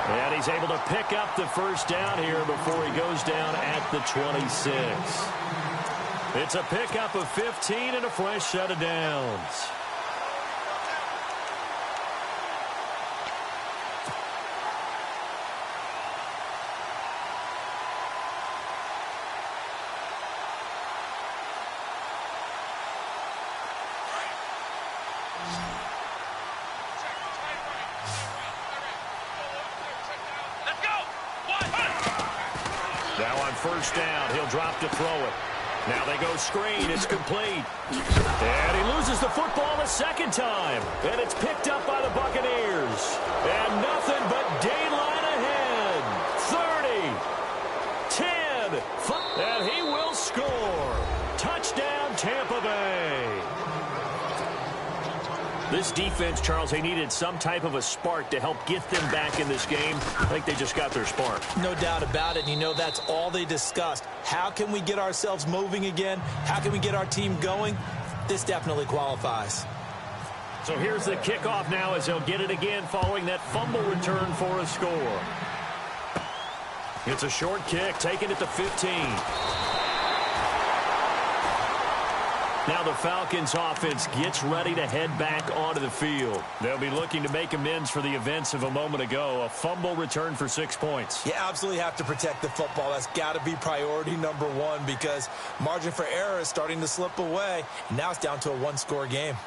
And he's able to pick up the first down here before he goes down at the 26. It's a pickup of 15 and a fresh set of downs. Now on first down, he'll drop to throw it. Now they go screen. It's complete. And he loses the football a second time. And it's picked up by the Buccaneers. And nothing but daylight ahead. 30, 10, and he will score. Touchdown, Tampa Bay. This defense, Charles, they needed some type of a spark to help get them back in this game. I think they just got their spark. No doubt about it. And you know that's all they discussed. How can we get ourselves moving again? How can we get our team going? this definitely qualifies. So here's the kickoff now as he'll get it again following that fumble return for a score. It's a short kick, taking it to 15. Now the Falcons offense gets ready to head back onto the field. They'll be looking to make amends for the events of a moment ago. A fumble return for 6 points. You absolutely have to protect the football. That's got to be priority number one because margin for error is starting to slip away. And now it's down to a one-score game.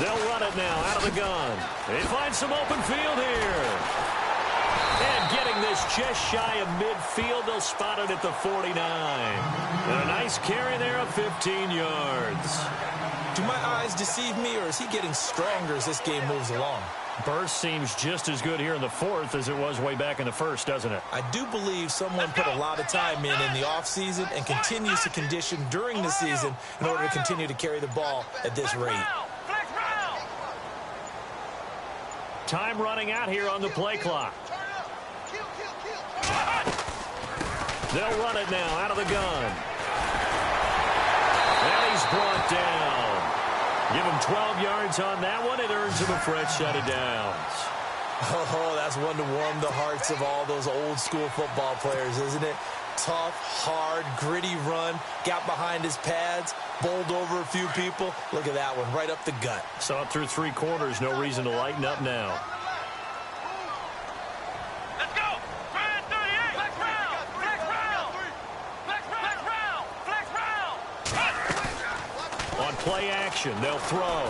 They'll run it now out of the gun. They find some open field here. And getting this just shy of midfield, they'll spot it at the 49. And a nice carry there of 15 yards. Do my eyes deceive me, or is he getting stronger as this game moves along? Burst seems just as good here in the fourth as it was way back in the first, doesn't it? I do believe someone put a lot of time in the offseason and continues to condition during the season in order to continue to carry the ball at this rate. Time running out here on the play clock. They'll run it now out of the gun. And he's brought down. Give him 12 yards on that one. It earns him a fresh set of downs. Oh, that's one to warm the hearts of all those old school football players, isn't it? Tough, hard, gritty run. Got behind his pads, bowled over a few people. Look at that one, right up the gut. Saw it through 3 quarters. No reason to lighten up now. Let's go! 38! Flex round! Flex round! Flex round! On play action, they'll throw.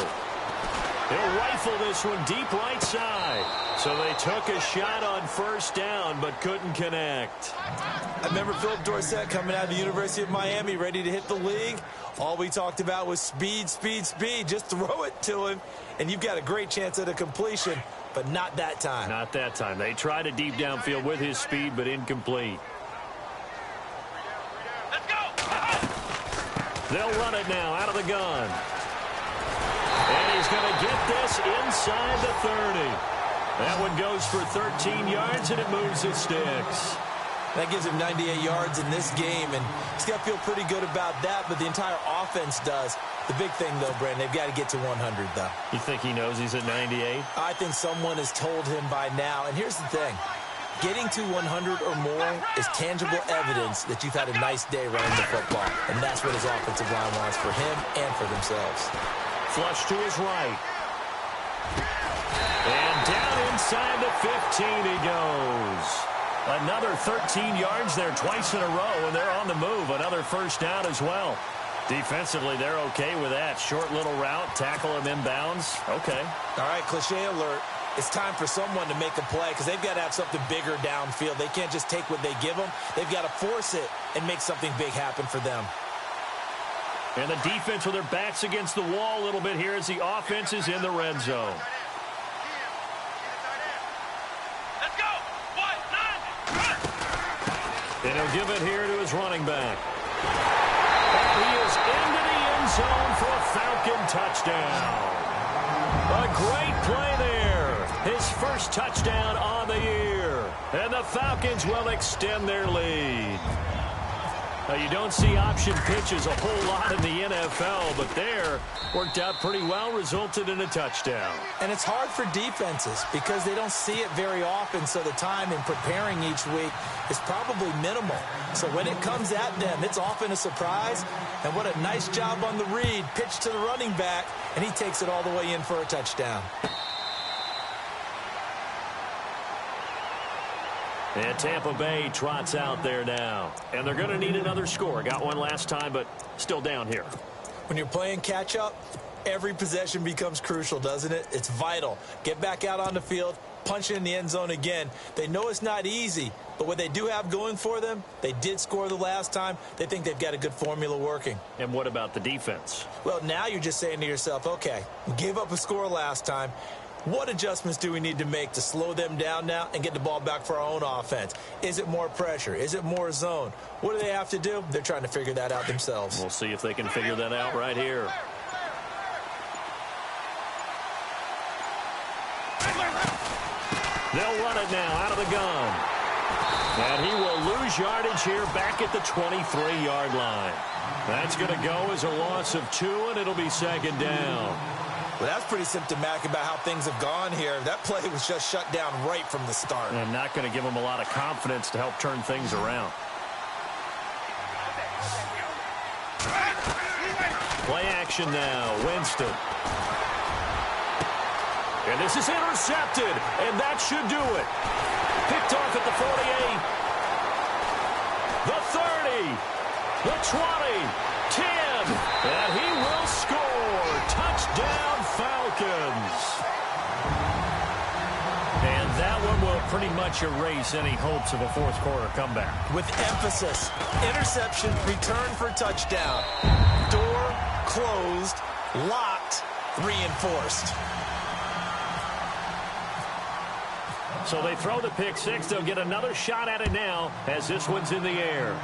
They'll rifle this one deep right side. So they took a shot on first down, but couldn't connect. I remember Philip Dorsett coming out of the University of Miami, ready to hit the league. All we talked about was speed, speed, speed. Just throw it to him, and you've got a great chance at a completion, but not that time. Not that time. They tried a deep downfield with his speed, but incomplete. Let's go! They'll run it now out of the gun. And he's going to get this inside the 30. That one goes for 13 yards, and it moves his sticks. That gives him 98 yards in this game, and he's got to feel pretty good about that, but the entire offense does. The big thing, though, Brandon, they've got to get to 100, though. You think he knows he's at 98? I think someone has told him by now, and here's the thing. Getting to 100 or more is tangible evidence that you've had a nice day running the football, and that's what his offensive line wants for him and for themselves. Flush to his right. And down inside the 15 he goes. Another 13 yards there twice in a row, and they're on the move. Another first down as well. Defensively, they're okay with that. Short little route, tackle him inbounds. Okay. All right, cliche alert. It's time for someone to make a play because they've got to have something bigger downfield. They can't just take what they give them. They've got to force it and make something big happen for them. And the defense with their backs against the wall a little bit here as the offense is in the red zone. Let's go! And he'll give it here to his running back. And he is into the end zone for a Falcon touchdown. A great play there. His first touchdown on the year. And the Falcons will extend their lead. Now, you don't see option pitches a whole lot in the NFL, but there worked out pretty well, resulted in a touchdown. And it's hard for defenses because they don't see it very often, so the time in preparing each week is probably minimal. So when it comes at them, it's often a surprise. And what a nice job on the read. Pitch to the running back, and he takes it all the way in for a touchdown. And Tampa Bay trots out there now. And they're going to need another score. Got one last time, but still down here. When you're playing catch-up, every possession becomes crucial, doesn't it? It's vital. Get back out on the field, punch it in the end zone again. They know it's not easy, but what they do have going for them, they did score the last time. They think they've got a good formula working. And what about the defense? Well, now you're just saying to yourself, okay, we gave up a score last time. What adjustments do we need to make to slow them down now and get the ball back for our own offense? Is it more pressure? Is it more zone? What do they have to do? They're trying to figure that out themselves. We'll see if they can figure that out right here. it now out of the gun. And he will lose yardage here back at the 23-yard line. That's going to go as a loss of 2, and it'll be second down. Well, that's pretty symptomatic about how things have gone here. That play was just shut down right from the start. And not going to give him a lot of confidence to help turn things around. Play action now, Winston. And this is intercepted, and that should do it. Picked off at the 48, the 30, the 20, 10, and he will score. Touchdown, Falcons. And that one will pretty much erase any hopes of a fourth quarter comeback. With emphasis, interception, return for touchdown. Door closed, locked, reinforced. So they throw the pick six. They'll get another shot at it now as this one's in the air.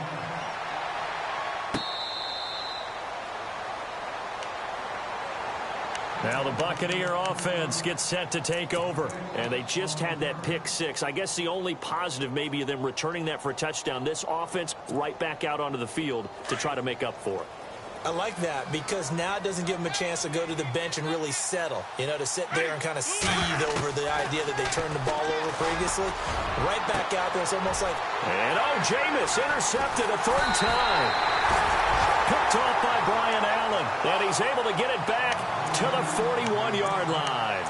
Now the Buccaneer offense gets set to take over. And they just had that pick six. I guess the only positive maybe of them returning that for a touchdown. This offense right back out onto the field to try to make up for it. I like that because now it doesn't give them a chance to go to the bench and really settle, to sit there and kind of seethe over the idea that they turned the ball over previously. Right back out there, it's almost like... And Jameis intercepted a third time. Picked off by Brian Allen, and he's able to get it back to the 41-yard line.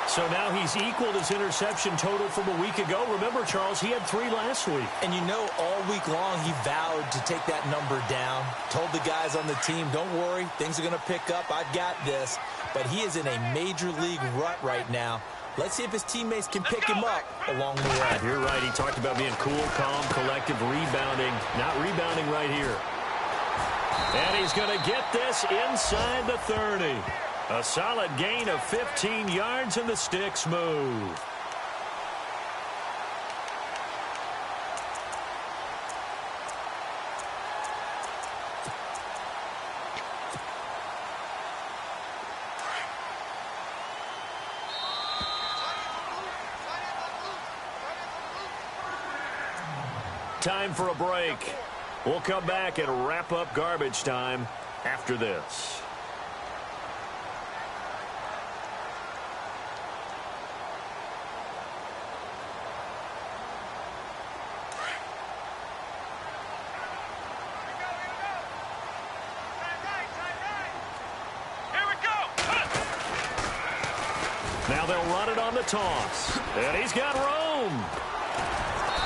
So now he's equaled his interception total from a week ago. Remember, Charles, he had 3 last week. And all week long he vowed to take that number down. Told the guys on the team, don't worry, things are going to pick up. I've got this. But he is in a major league rut right now. Let's see if his teammates can pick him up along the way. You're right. He talked about being cool, calm, collective, rebounding. Not rebounding right here. And he's going to get this inside the 30. A solid gain of 15 yards, and the sticks move. Time for a break. We'll come back and wrap up garbage time after this. Now they'll run it on the toss. And he's got room.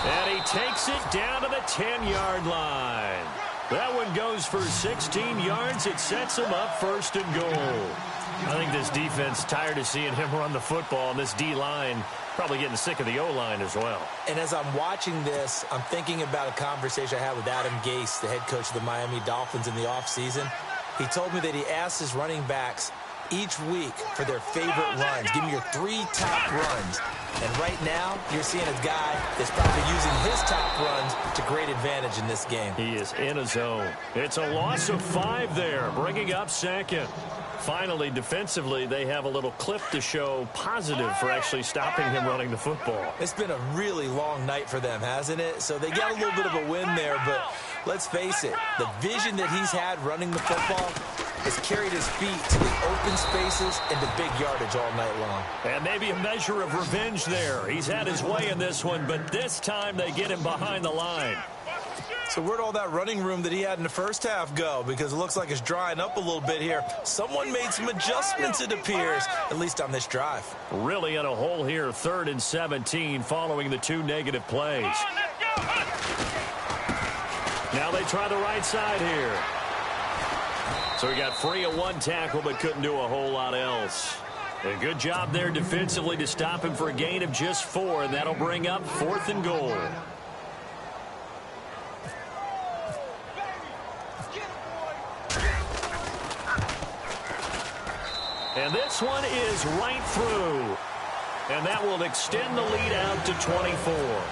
And he takes it down to the 10-yard line. That one goes for 16 yards. It sets him up first and goal. I think this defense tired of seeing him run the football, and this D-line probably getting sick of the O-line as well. And as I'm watching this, I'm thinking about a conversation I had with Adam Gase, the head coach of the Miami Dolphins in the offseason. He told me that he asked his running backs each week for their favorite runs. Give me your 3 top runs. And right now, you're seeing a guy that's probably using his top runs to great advantage in this game. He is in a zone. It's a loss of 5 there, bringing up second. Finally, defensively, they have a little clip to show positive for actually stopping him running the football. It's been a really long night for them, hasn't it? So they got a little bit of a win there, but let's face it, the vision that he's had running the football has carried his feet to the open spaces and to big yardage all night long. And maybe a measure of revenge there. He's had his way in this one, but this time they get him behind the line. So where'd all that running room that he had in the first half go? Because it looks like it's drying up a little bit here. Someone made some adjustments, it appears, at least on this drive. Really in a hole here, 3rd and 17, following the 2 negative plays. Now they try the right side here. So he got free of 1 tackle, but couldn't do a whole lot else. A good job there defensively to stop him for a gain of just 4, and that'll bring up 4th and goal. And this one is right through. And that will extend the lead out to 24.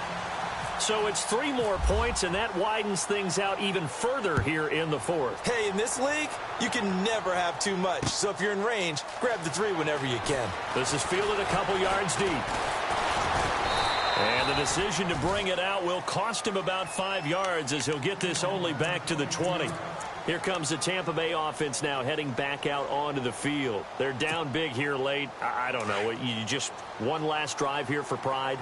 So it's 3 more points, and that widens things out even further here in the 4th. Hey, in this league, you can never have too much. So if you're in range, grab the 3 whenever you can. This is fielded a couple yards deep. And the decision to bring it out will cost him about 5 yards as he'll get this only back to the 20. Here comes the Tampa Bay offense now heading back out onto the field. They're down big here late. I don't know. You just one last drive here for pride?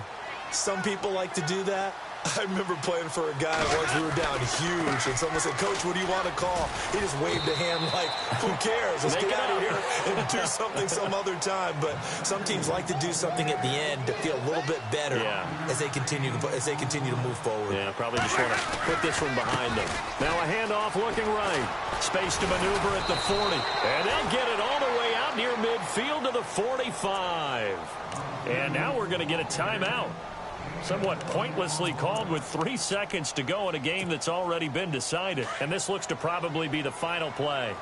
Some people like to do that. I remember playing for a guy once we were down huge, and someone said, "Coach, what do you want to call?" He just waved a hand like, who cares? Let's get out of here and do something some other time. But some teams like to do something at the end to feel a little bit better as they continue to move forward. Yeah, probably just want to put this one behind them. Now a handoff looking right. Space to maneuver at the 40. And they'll get it all the way out near midfield to the 45. And now we're going to get a timeout. Somewhat pointlessly called with 3 seconds to go in a game that's already been decided. And this looks to probably be the final play.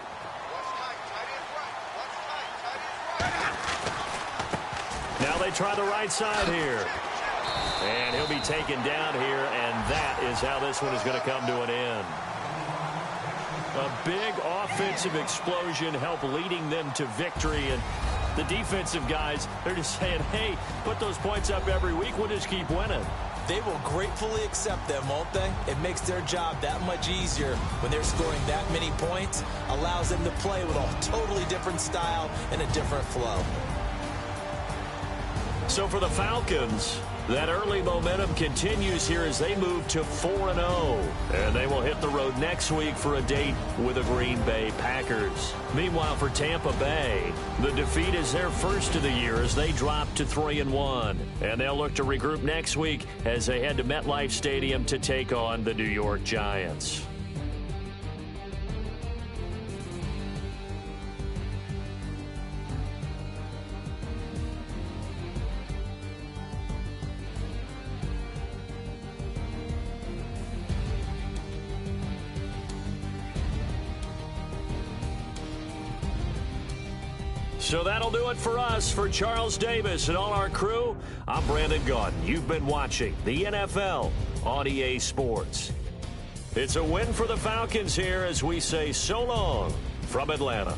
Now they try the right side here. And he'll be taken down here, and that is how this one is going to come to an end. A big offensive explosion helped leading them to victory, and the defensive guys, they're just saying, hey, put those points up every week. We'll just keep winning. They will gratefully accept them, won't they? It makes their job that much easier when they're scoring that many points. Allows them to play with a totally different style and a different flow. So for the Falcons, that early momentum continues here as they move to 4-0. And they will hit the road next week for a date with the Green Bay Packers. Meanwhile, for Tampa Bay, the defeat is their first of the year as they drop to 3-1. And they'll look to regroup next week as they head to MetLife Stadium to take on the New York Giants. So that'll do it for us. For Charles Davis and all our crew, I'm Brandon Gaudin. You've been watching the NFL on EA Sports. It's a win for the Falcons here as we say so long from Atlanta.